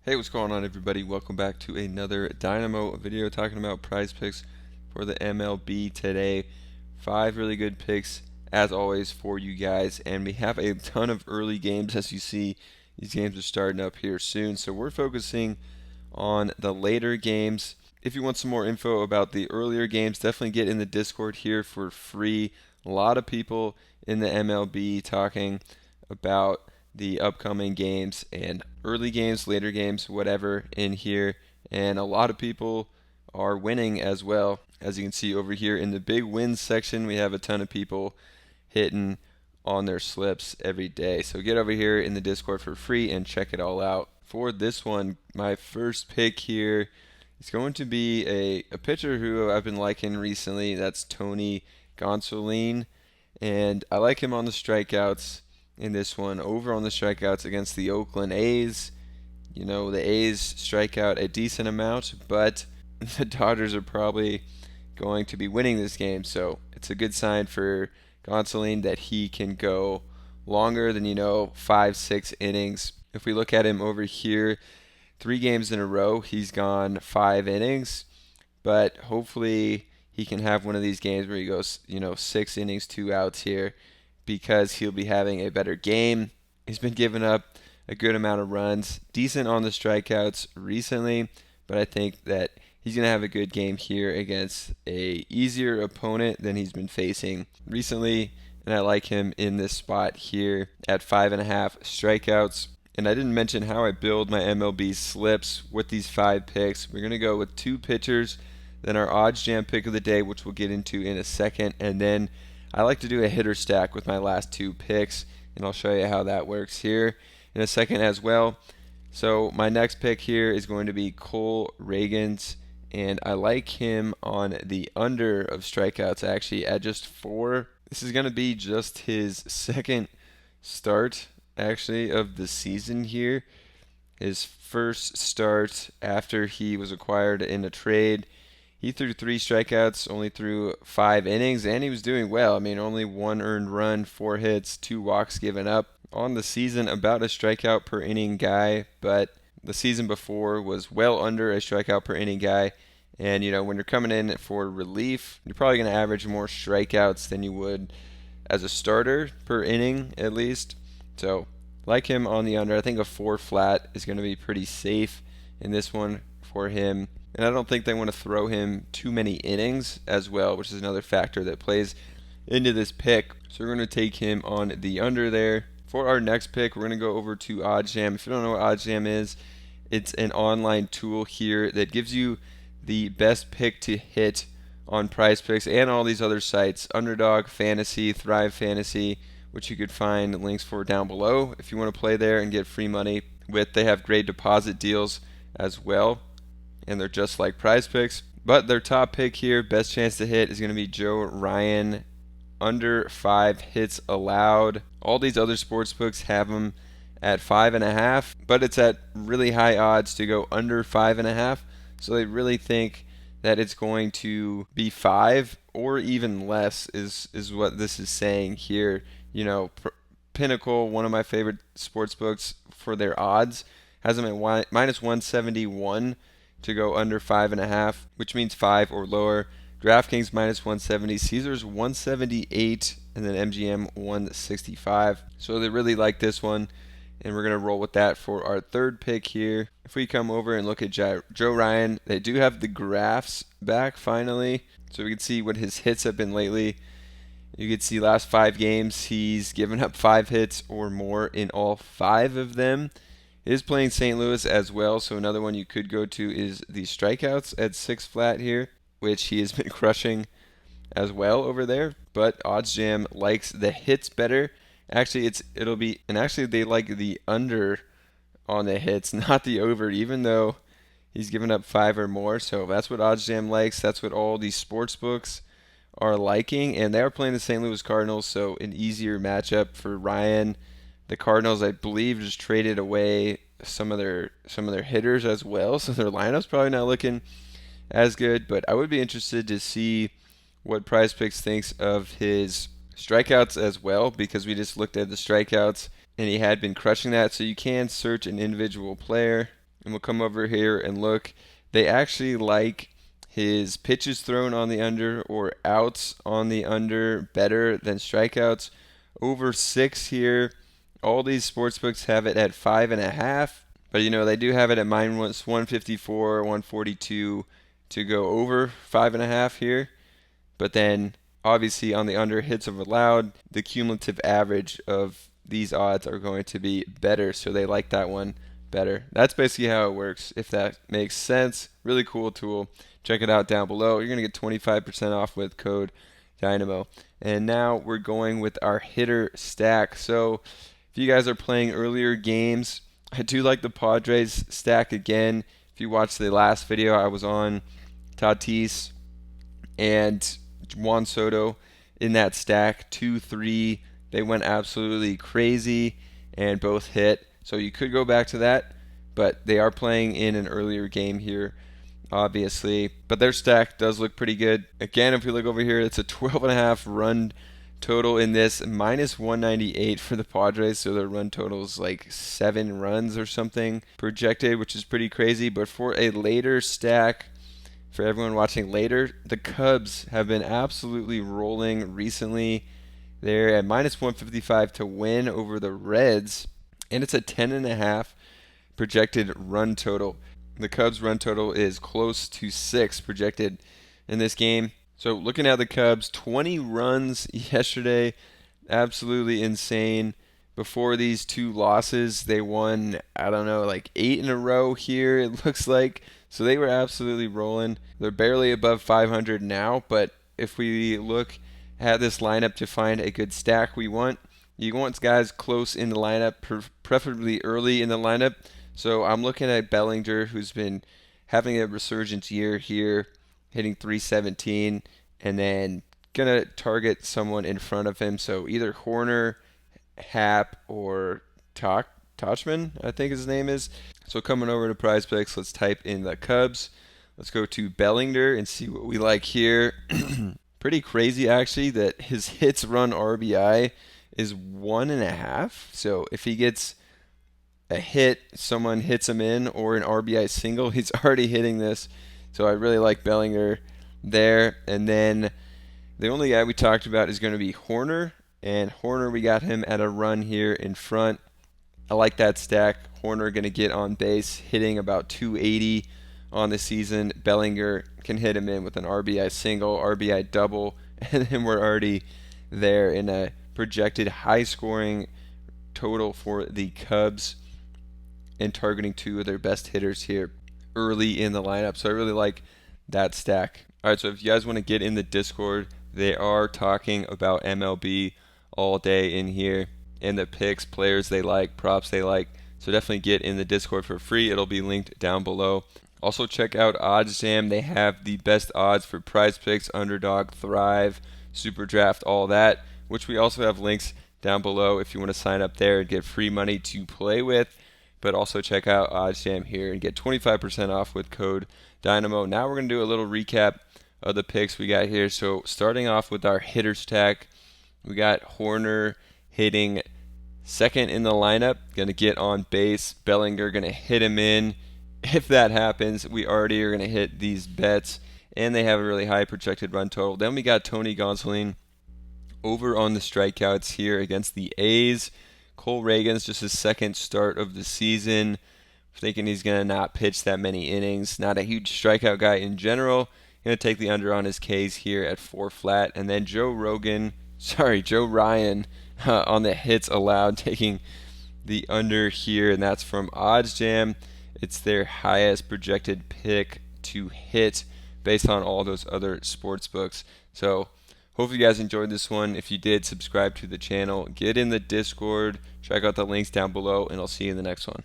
Hey, what's going on, everybody? Welcome back to another Dynamo video talking about prize picks for the MLB today. 5 really good picks, as always, for you guys, and we have a ton of early games. As you see, these games are starting up here soon, so we're focusing on the later games. If you want some more info about the earlier games, definitely get in the Discord here for free. A lot of people in the MLB talking about the upcoming games and early games, later games, whatever in here. And a lot of people are winning as well. As you can see over here in the big wins section, we have a ton of people hitting on their slips every day. So get over here in the Discord for free and check it all out. For this one, my first pick here is going to be a pitcher who I've been liking recently. That's Tony Gonsolin. And I like him on the strikeouts in this one, over on the strikeouts against the Oakland A's. You know, the A's strike out a decent amount, but the Dodgers are probably going to be winning this game, so it's a good sign for Gonsolin that he can go longer than, 5, 6 innings. If we look at him over here, 3 games in a row, he's gone 5 innings, but hopefully he can have one of these games where he goes, 6 innings, 2 outs here, because he'll be having a better game. He's been giving up a good amount of runs, decent on the strikeouts recently, but I think that he's going to have a good game here against a easier opponent than he's been facing recently, and I like him in this spot here at 5.5 strikeouts. And I didn't mention how I build my MLB slips with these 5 picks. We're going to go with 2 pitchers, then our OddJam pick of the day, which we'll get into in a second, and then I like to do a hitter stack with my last 2 picks, and I'll show you how that works here in a second as well. So my next pick here is going to be Cole Reagans, and I like him on the under of strikeouts actually at just 4. This is going to be just his second start actually of the season here. His first start after he was acquired in a trade. He threw 3 strikeouts, only threw 5 innings, and he was doing well. I mean, only 1 earned run, 4 hits, 2 walks given up. On the season, about a strikeout per inning guy, but the season before was well under a strikeout per inning guy. And, when you're coming in for relief, you're probably going to average more strikeouts than you would as a starter per inning, at least. So, like him on the under. I think a 4 flat is going to be pretty safe in this one for him. And I don't think they want to throw him too many innings as well, which is another factor that plays into this pick. So we're going to take him on the under there. For our next pick, we're going to go over to OddJam. If you don't know what OddJam is, it's an online tool here that gives you the best pick to hit on Prizepicks and all these other sites, Underdog, Fantasy, Thrive Fantasy, which you could find links for down below if you want to play there and get free money with. They have great deposit deals as well, and they're just like Prizepicks. But their top pick here, best chance to hit, is going to be Joe Ryan, under 5 hits allowed. All these other sports books have him at 5.5, but it's at really high odds to go under 5.5. So they really think that it's going to be 5 or even less is what this is saying here. Pinnacle, one of my favorite sports books for their odds, has them at minus 171 to go under 5.5, which means 5 or lower. DraftKings minus 170, Caesars 178, and then MGM 165. So they really like this one, and we're going to roll with that for our third pick here. If we come over and look at Joe Ryan, they do have the graphs back finally, so we can see what his hits have been lately. You can see last 5 games, he's given up 5 hits or more in all 5 of them. He is playing St. Louis as well, so another one you could go to is the strikeouts at 6 flat here, which he has been crushing as well over there. But OddJam likes the hits better. Actually, they like the under on the hits, not the over, even though he's given up 5 or more. So that's what OddJam likes. That's what all these sports books are liking, and they are playing the St. Louis Cardinals, so an easier matchup for Ryan. The Cardinals, I believe, just traded away some of their hitters as well, so their lineup's probably not looking as good. But I would be interested to see what Prizepicks thinks of his strikeouts as well, because we just looked at the strikeouts and he had been crushing that. So you can search an individual player and we'll come over here and look. They actually like his pitches thrown on the under or outs on the under better than strikeouts. Over 6 here. All these sports books have it at 5.5, but they do have it at minus 154, 142 to go over 5.5 here. But then obviously on the under hits over allowed, the cumulative average of these odds are going to be better, so they like that one better. That's basically how it works, if that makes sense. Really cool tool. Check it out down below. You're going to get 25% off with code Dynamo. And now we're going with our hitter stack. So if you guys are playing earlier games, I do like the Padres stack again. If you watched the last video, I was on Tatis and Juan Soto in that stack. 2-3. They went absolutely crazy and both hit. So you could go back to that, but they are playing in an earlier game here, obviously. But their stack does look pretty good. Again, if we look over here, it's a 12.5 run total in this, minus 198 for the Padres, so their run total is like 7 runs or something projected, which is pretty crazy. But for a later stack, for everyone watching later, the Cubs have been absolutely rolling recently. They're at minus 155 to win over the Reds, and it's a 10.5 projected run total. The Cubs' run total is close to 6 projected in this game. So looking at the Cubs, 20 runs yesterday, absolutely insane. Before these 2 losses, they won, I don't know, like 8 in a row here, it looks like. So they were absolutely rolling. They're barely above 500 now, but if we look at this lineup to find a good stack you want guys close in the lineup, preferably early in the lineup. So I'm looking at Bellinger, who's been having a resurgence year here, hitting 317, and then gonna target someone in front of him. So either Horner, Happ, or Tachman, I think his name is. So coming over to Prizepicks, let's type in the Cubs. Let's go to Bellinger and see what we like here. Pretty crazy actually that his hits run RBI is 1.5. So if he gets a hit, someone hits him in, or an RBI single, he's already hitting this. So I really like Bellinger there. And then the only guy we talked about is going to be Horner. And Horner, we got him at a run here in front. I like that stack. Horner going to get on base, hitting about 280 on the season. Bellinger can hit him in with an RBI single, RBI double, and then we're already there in a projected high-scoring total for the Cubs and targeting 2 of their best hitters here early in the lineup. So I really like that stack. All right, so if you guys want to get in the Discord, they are talking about MLB all day in here, and the picks, players they like, props they like. So definitely get in the Discord for free. It'll be linked down below. Also check out OddJam. They have the best odds for Prizepicks, Underdog, Thrive, Super Draft, all that, which we also have links down below if you want to sign up there and get free money to play with. But also check out OddJam here and get 25% off with code Dynamo. Now we're going to do a little recap of the picks we got here. So starting off with our hitter stack, we got Horner hitting second in the lineup, going to get on base. Bellinger going to hit him in. If that happens, we already are going to hit these bets, and they have a really high projected run total. Then we got Tony Gonsolin over on the strikeouts here against the A's. Cole Reagan's just his second start of the season. Thinking he's going to not pitch that many innings. Not a huge strikeout guy in general. Going to take the under on his Ks here at 4 flat. And then Joe Ryan on the hits allowed, taking the under here, and that's from OddJam. It's their highest projected pick to hit based on all those other sports books. So hopefully you guys enjoyed this one. If you did, subscribe to the channel, get in the Discord, check out the links down below, and I'll see you in the next one.